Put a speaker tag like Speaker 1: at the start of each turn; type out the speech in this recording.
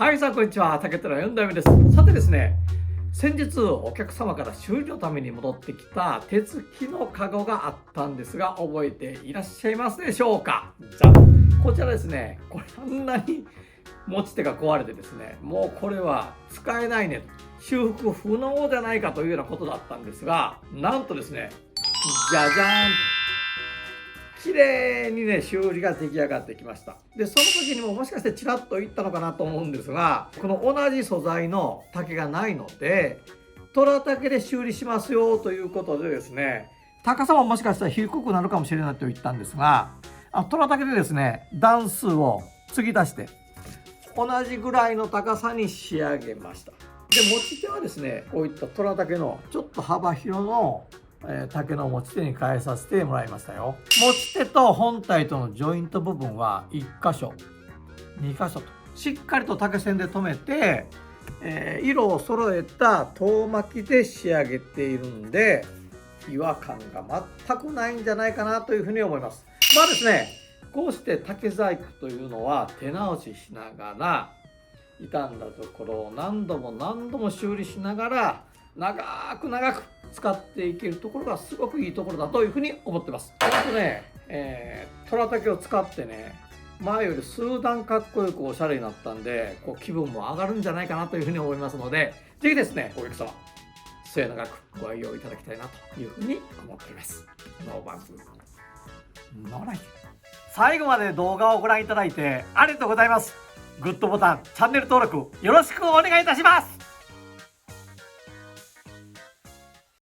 Speaker 1: はい、さんこんにちは。竹寺4代目です。さてですね、先日お客様から修理のために戻ってきた手つきのカゴがあったんですが、覚えていらっしゃいますでしょうか。じゃあこちらですね、これあんなに持ち手が壊れてですね、もうこれは使えないねと、修復不能じゃないかというようなことだったんですが、なんとですね、じゃじゃーん、綺麗にね、修理が出来上がってきました。で、その時にもしかしてちらっと言ったのかなと思うんですが、この同じ素材の竹がないので、トラ竹で修理しますよということでですね、高さももしかしたら低くなるかもしれないと言ったんですが、トラ竹でですね、段数を継ぎ足して、同じぐらいの高さに仕上げました。で、持ち手はですね、こういったトラ竹のちょっと幅広の竹の持ち手に変えさせてもらいましたよ。持ち手と本体とのジョイント部分は1箇所2箇所としっかりと竹線で留めて、色を揃えた遠巻きで仕上げているんで、違和感が全くないんじゃないかなというふうに思います。まあですね、こうして竹細工というのは手直ししながら、傷んだところを何度も修理しながら長く使っていけるところがすごくいいところだというふうに思ってます。あとね、トラ竹を使ってね、前より数段かっこよくおしゃれになったんで、気分も上がるんじゃないかなというふうに思いますので、ぜひですね、お客様末永くご愛用いただきたいなというふうに思っています。ノーバンクノーライク。最後まで動画をご覧いただいてありがとうございます。グッドボタン、チャンネル登録よろしくお願いいたします。